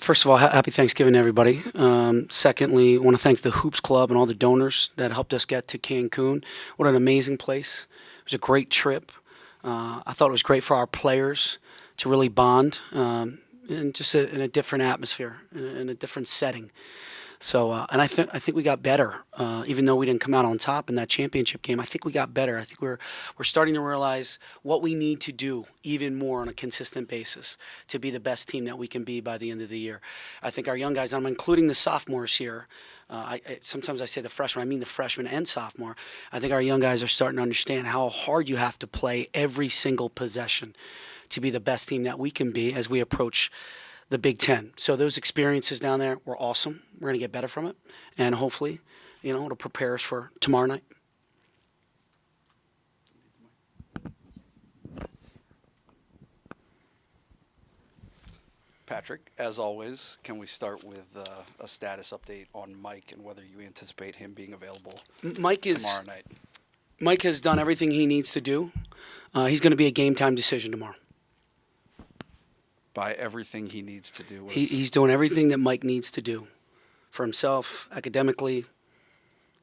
First of all, happy Thanksgiving, everybody. Secondly, I want to thank the Hoops Club and all the donors that helped us get to Cancun. What an amazing place. It was a great trip. I thought it was great for our players to really bond in just in a different atmosphere, in a different setting. So, and I think we got better, even though we didn't come out on top in that championship game. I think we got better. I think we're starting to realize what we need to do even more on a consistent basis to be the best team that we can be by the end of the year. I think our young guys, and I'm including the sophomores here. Sometimes I say the freshmen, I mean the freshmen and sophomore. I think our young guys are starting to understand how hard you have to play every single possession to be the best team that we can be as we approach the Big Ten. So those experiences down there were awesome. We're going to get better from it, and hopefully, it'll prepare us for tomorrow night. Patrick, as always, can we start with a status update on Mike and whether you anticipate him being available tomorrow night? Mike has done everything he needs to do. He's going to be a game time decision tomorrow. By everything he needs to do. He's doing everything that Mike needs to do for himself, academically.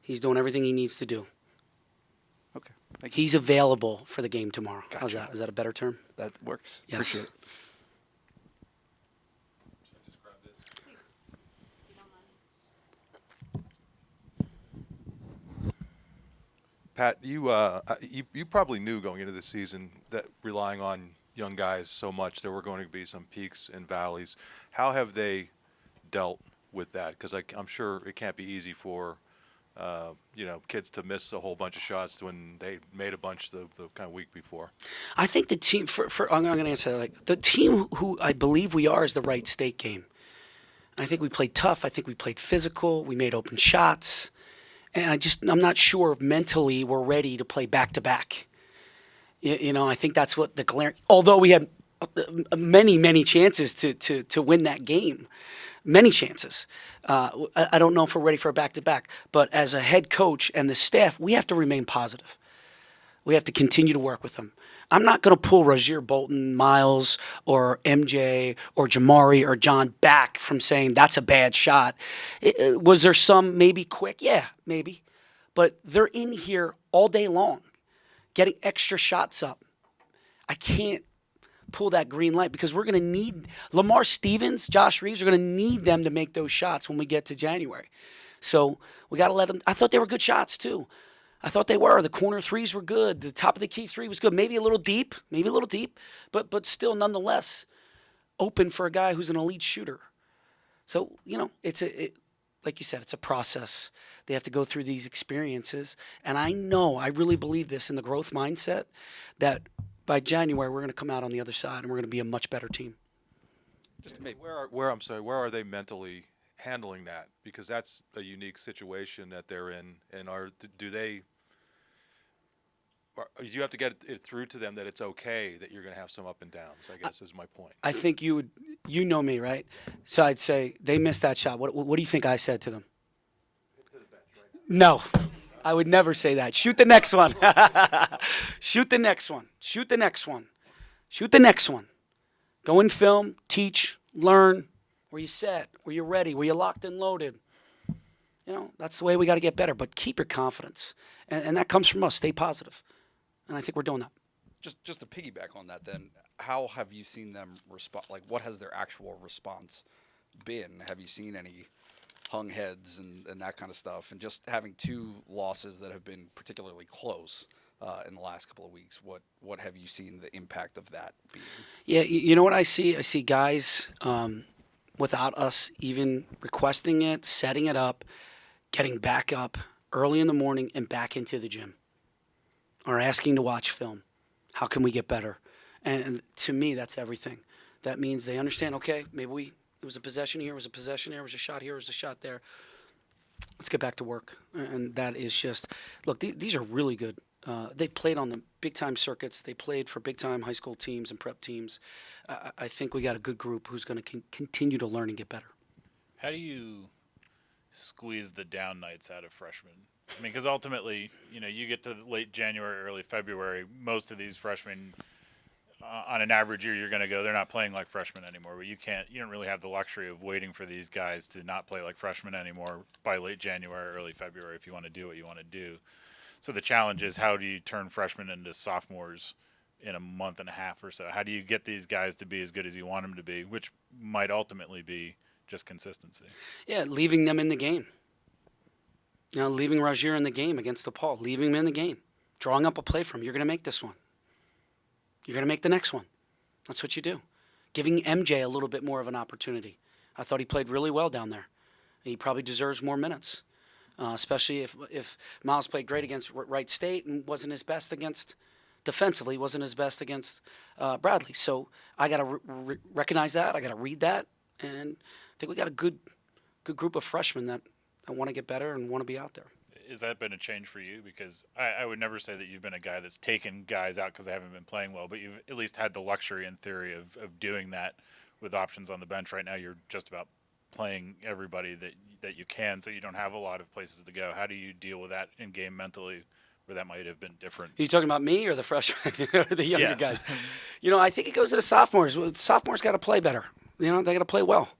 He's doing everything he needs to do. Okay. Thank you. He's available for the game tomorrow. Gotcha. How's that? Is that a better term? That works. Yes. Appreciate it. Should I just grab this? Please, if you don't mind. Pat, you probably knew going into the season that relying on young guys so much there were going to be some peaks and valleys. How have they dealt with that? Because I'm sure it can't be easy for kids to miss a whole bunch of shots when they made a bunch the kind of week before. I think the team I'm going to answer that. Like the team who I believe we are is the Wright State game. I think we played tough. I think we played physical. We made open shots, and I'm not sure if mentally we're ready to play back to back. I think that's what the glaring. Although we had many chances to win that game, many chances. I don't know if we're ready for a back-to-back. But as a head coach and the staff, we have to remain positive. We have to continue to work with them. I'm not going to pull Rozier Bolton, Miles, or MJ, or Jamari, or John back from saying that's a bad shot. Was there some maybe quick? Yeah, maybe. But they're in here all day long, getting extra shots up. I can't pull that green light because we're going to need Lamar Stevens, Josh Reeves are going to need them to make those shots when we get to January. So we got to let them. I thought they were good shots too. I thought they were. The corner threes were good. The top of the key three was good. Maybe a little deep, but still nonetheless open for a guy who's an elite shooter. So, like you said, it's a process. They have to go through these experiences. And I really believe this in the growth mindset that by January, we're going to come out on the other side and we're going to be a much better team. Just where are they mentally handling that? Because that's a unique situation that they're in. And do you have to get it through to them that it's okay that you're going to have some up and downs, I guess is my point. I think you know me, right? So I'd say they missed that shot. What do you think I said to them? To the bench, right? No, I would never say that. Shoot the next one. Shoot the next one. Shoot the next one. Shoot the next one. Go in film, teach, learn. Were you set? Were you ready? Were you locked and loaded? That's the way we got to get better. But keep your confidence. And that comes from us. Stay positive. And I think we're doing that. Just to piggyback on that then, how have you seen them respond? Like, what has their actual response been? Have you seen any hung heads and that kind of stuff? And just having two losses that have been particularly close in the last couple of weeks, what have you seen the impact of that being? Yeah, you know what I see? I see guys without us even requesting it, setting it up, getting back up early in the morning and back into the gym, or asking to watch film. How can we get better? And to me, that's everything. That means they understand, okay, maybe it was a possession here, it was a possession there, it was a shot here, it was a shot there. Let's get back to work. And that is just, look, these are really good. They played on the big-time circuits. They played for big-time high school teams and prep teams. I think we got a good group who's going to continue to learn and get better. How do you squeeze the down nights out of freshmen? I mean, because ultimately, you get to late January, early February, most of these freshmen on an average year, you're going to go, they're not playing like freshmen anymore. But you don't really have the luxury of waiting for these guys to not play like freshmen anymore by late January, early February if you want to do what you want to do. So the challenge is, how do you turn freshmen into sophomores in a month and a half or so? How do you get these guys to be as good as you want them to be, which might ultimately be just consistency? Yeah, leaving them in the game. Leaving Rozier in the game against DePaul, leaving him in the game, drawing up a play for him. You're going to make this one. You're going to make the next one. That's what you do. Giving MJ a little bit more of an opportunity. I thought he played really well down there. He probably deserves more minutes, especially if Miles played great against Wright State and wasn't his best defensively, wasn't his best against Bradley. So I got to recognize that. I got to read that. And I think we got a good group of freshmen that want to get better and want to be out there. Has that been a change for you? Because I would never say that you've been a guy that's taken guys out because they haven't been playing well, but you've at least had the luxury in theory of doing that with options on the bench. Right now you're just about playing everybody that you can, so you don't have a lot of places to go. How do you deal with that in game mentally, where that might have been different? Are you talking about me or the freshmen or the younger Yes. guys? I think it goes to the sophomores. Sophomores got to play better. They got to play well.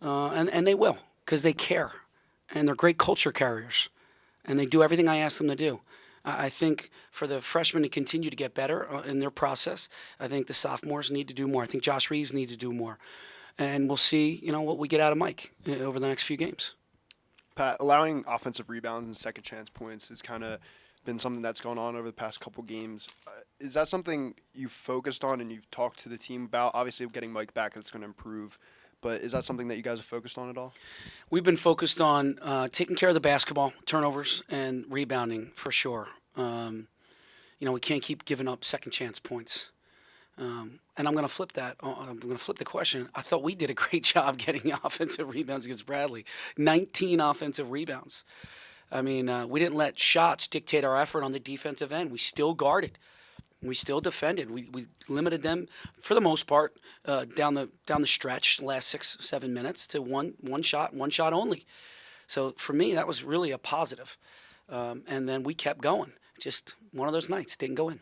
And they will, because they care. And they're great culture carriers. And they do everything I ask them to do. I think for the freshmen to continue to get better in their process, I think the sophomores need to do more. I think Josh Reeves needs to do more. And we'll see, what we get out of Mike over the next few games. Pat, allowing offensive rebounds and second chance points has kind of been something that's gone on over the past couple games. Is that something you've focused on and you've talked to the team about? Obviously, getting Mike back, that's going to improve. But is that something that you guys have focused on at all? We've been focused on taking care of the basketball, turnovers, and rebounding for sure. We can't keep giving up second chance points. And I'm going to flip that. I'm going to flip the question. I thought we did a great job getting offensive rebounds against Bradley. 19 offensive rebounds. I mean, we didn't let shots dictate our effort on the defensive end. We still guarded. We still defended. We limited them for the most part down the stretch, the last 6-7 minutes, to one shot only. So for me, that was really a positive. And then we kept going. Just one of those nights didn't go in.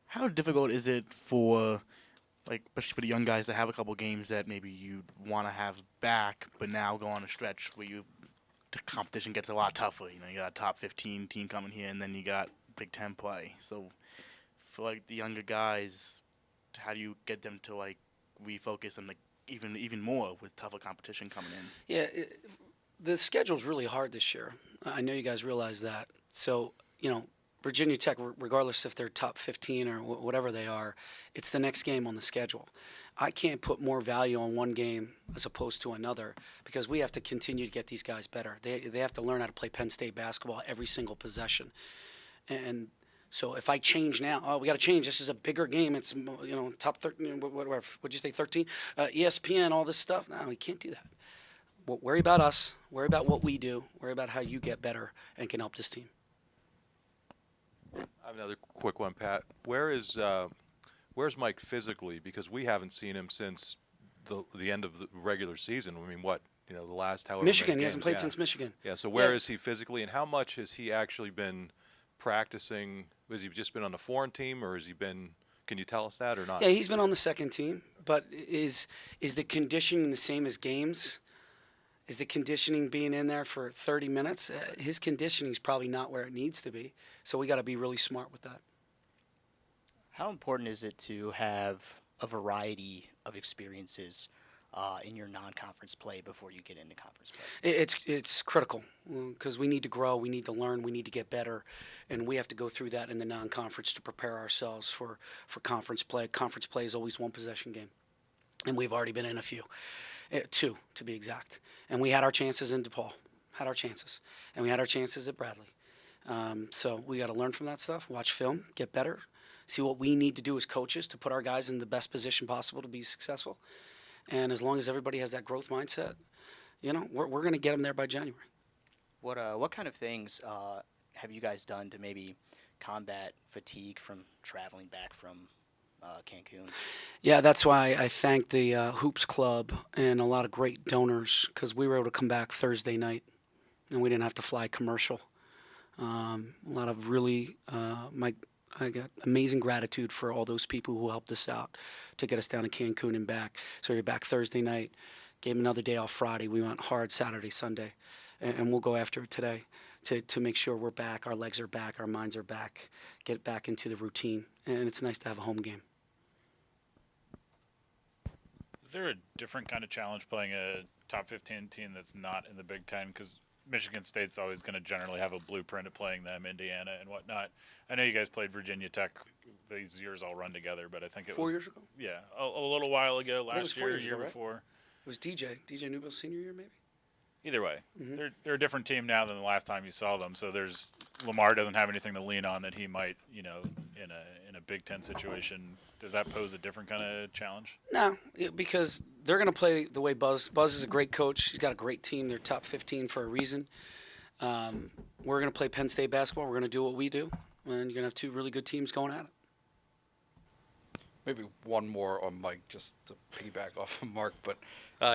How difficult is it for, especially for the young guys, to have a couple games that maybe you want to have back, but now go on a stretch where the competition gets a lot tougher? You got a top 15 team coming here, and then you got Big Ten play. So for the younger guys, how do you get them to refocus and even more with tougher competition coming in? Yeah, the schedule's really hard this year. I know you guys realize that. So, Virginia Tech, regardless if they're top 15 or whatever they are, it's the next game on the schedule. I can't put more value on one game as opposed to another because we have to continue to get these guys better. They have to learn how to play Penn State basketball every single possession. And so if I change now, we got to change. This is a bigger game. It's, top 13, whatever. What'd you say, 13? ESPN, all this stuff. No, we can't do that. Worry about us. Worry about what we do. Worry about how you get better and can help this team. I have another quick one, Pat. Where's Mike physically? Because we haven't seen him since the end of the regular season. I mean, the last however Michigan. many He hasn't games. played since Michigan. Yeah. So where is he physically, and how much has he actually been practicing? Has he just been on the foreign team, or has he been? Can you tell us that or not? Yeah, he's been on the second team. But is the conditioning the same as games? Is the conditioning being in there for 30 minutes? His conditioning is probably not where it needs to be. So we got to be really smart with that. How important is it to have a variety of experiences in your non-conference play before you get into conference play? It's critical because we need to grow, we need to learn, we need to get better, and we have to go through that in the non-conference to prepare ourselves for conference play. Conference play is always one possession game, and we've already been in a few. 2 to be exact. And we had our chances in DePaul, and we had our chances at Bradley. So we got to learn from that stuff, watch film, get better, see what we need to do as coaches to put our guys in the best position possible to be successful. And as long as everybody has that growth mindset, we're going to get them there by January. What kind of things have you guys done to maybe combat fatigue from traveling back from Cancun? Yeah, that's why I thank the Hoops Club and a lot of great donors because we were able to come back Thursday night and we didn't have to fly commercial. A lot of really, I got amazing gratitude for all those people who helped us out to get us down to Cancun and back. So you're back Thursday night, gave 'em another day off Friday. We went hard Saturday, Sunday, and we'll go after it today to make sure we're back, our legs are back, our minds are back, get back into the routine. And it's nice to have a home game. Is there a different kind of challenge playing a top 15 team that's not in the Big Ten? Because Michigan State's always going to generally have a blueprint of playing them, Indiana and whatnot. I know you guys played Virginia Tech. These years all run together, but I think it 4 was years ago? Yeah, a little while ago, think it was last 4 year, years year ago, right? before. It was DJ Newbill's senior year, maybe? Either way, Mm-hmm. they're a different team now than the last time you saw them. So there's Lamar doesn't have anything to lean on that he might, in a Big Ten situation. Does that pose a different kind of challenge? No, because they're going to play the way Buzz. Buzz is a great coach. He's got a great team. They're top 15 for a reason. We're going to play Penn State basketball. We're going to do what we do, and you're going to have two really good teams going at it. Maybe one more on Mike, just to piggyback off of Mark, but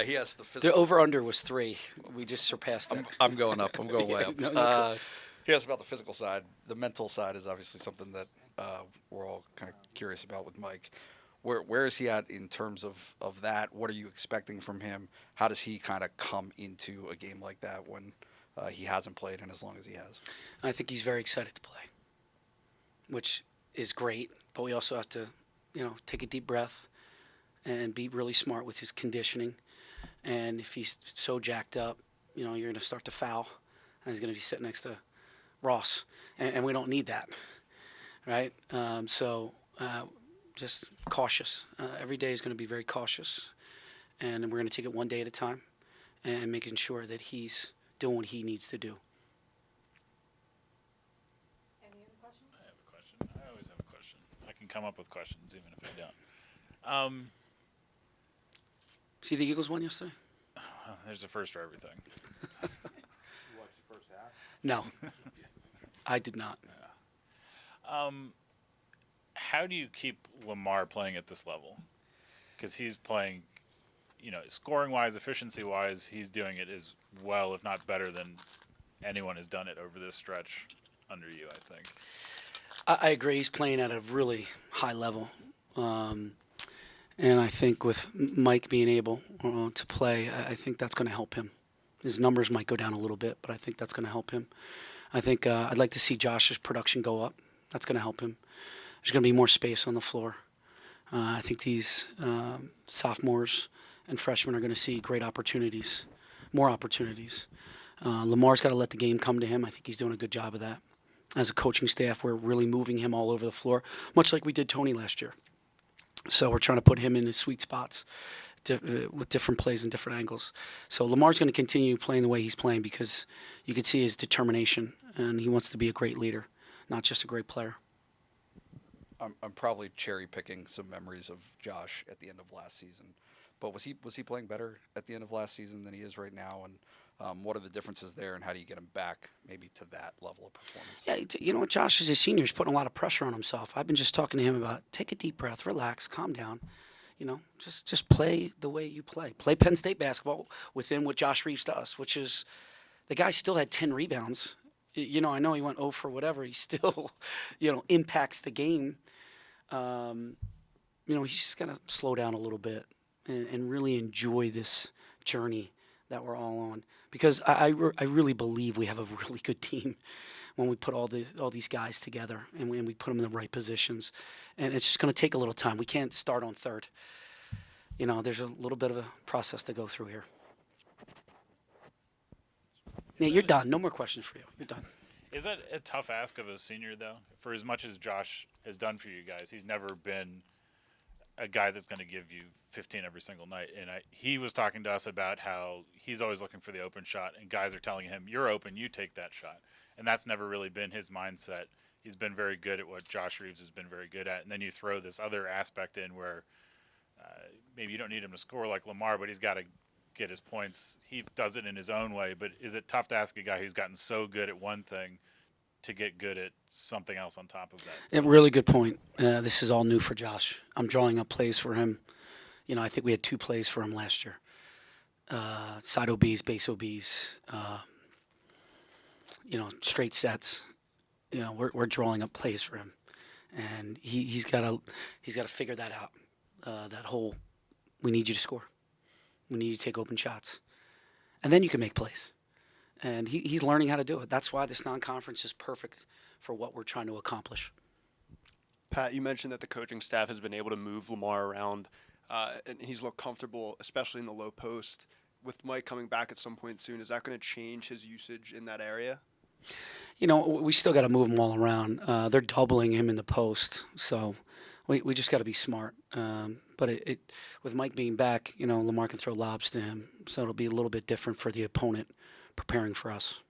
he has the The physical. over/under was 3. We just surpassed it. I'm going up. I'm going way Yeah, up. no, you're cool. He asked about the physical side. The mental side is obviously something that we're all kind of curious about with Mike. Where is he at in terms of that? What are you expecting from him? How does he kind of come into a game like that when he hasn't played in as long as he has? I think he's very excited to play, which is great. But we also have to, take a deep breath and be really smart with his conditioning. And if he's so jacked up, you're going to start to foul, and he's going to be sitting next to Ross, and we don't need that, right? Just cautious. Every day is going to be very cautious, and we're going to take it one day at a time, and making sure that he's doing what he needs to do. Any other questions? I have a question. I always have a question. I can come up with questions even if I don't. See the Eagles won yesterday? There's a first for everything. You watched the first half? No, I did not. How do you keep Lamar playing at this level? Because he's playing, scoring wise, efficiency wise, he's doing it as well, if not better than anyone has done it over this stretch under you, I think. I agree. He's playing at a really high level. And I think with Mike being able to play, I think that's going to help him. His numbers might go down a little bit, but I think that's going to help him. I think I'd like to see Josh's production go up. That's going to help him. There's going to be more space on the floor. I think these sophomores and freshmen are going to see great opportunities, more opportunities. Lamar's got to let the game come to him. I think he's doing a good job of that. As a coaching staff, we're really moving him all over the floor, much like we did Tony last year. So we're trying to put him in his sweet spots with different plays and different angles. So Lamar's going to continue playing the way he's playing because you can see his determination, and he wants to be a great leader, not just a great player. I'm probably cherry picking some memories of Josh at the end of last season, but was he playing better at the end of last season than he is right now? And what are the differences there, and how do you get him back maybe to that level of performance? Yeah, you know what, Josh is a senior. He's putting a lot of pressure on himself. I've been just talking to him about take a deep breath, relax, calm down. Just play the way you play. Play Penn State basketball within what Josh Reeves does, which is the guy still had 10 rebounds. I know he went 0 for whatever. He still, impacts the game. He's just got to slow down a little bit and really enjoy this journey that we're all on. Because I really believe we have a really good team when we put all these guys together and we put them in the right positions. And it's just going to take a little time. We can't start on third. There's a little bit of a process to go through here. Nate, you're done. No more questions for you. You're done. Is that a tough ask of a senior, though? For as much as Josh has done for you guys, he's never been a guy that's going to give you 15 every single night. And he was talking to us about how he's always looking for the open shot, and guys are telling him, you're open, you take that shot. And that's never really been his mindset. He's been very good at what Josh Reeves has been very good at. And then you throw this other aspect in where maybe you don't need him to score like Lamar, but he's got to get his points. He does it in his own way, but is it tough to ask a guy who's gotten so good at one thing to get good at something else on top of that? A really good point. This is all new for Josh. I'm drawing up plays for him. I think we had 2 plays for him last year. Side OBs, base OBs. straight sets. We're drawing up plays for him, and he's got to figure that out. That whole, we need you to score, we need you to take open shots, and then you can make plays. And he's learning how to do it. That's why this non-conference is perfect for what we're trying to accomplish. Pat, you mentioned that the coaching staff has been able to move Lamar around, and he's looked comfortable, especially in the low post. With Mike coming back at some point soon, is that going to change his usage in that area? We still got to move them all around. They're doubling him in the post, so we just got to be smart. But with Mike being back, Lamar can throw lobs to him, so it'll be a little bit different for the opponent preparing for us.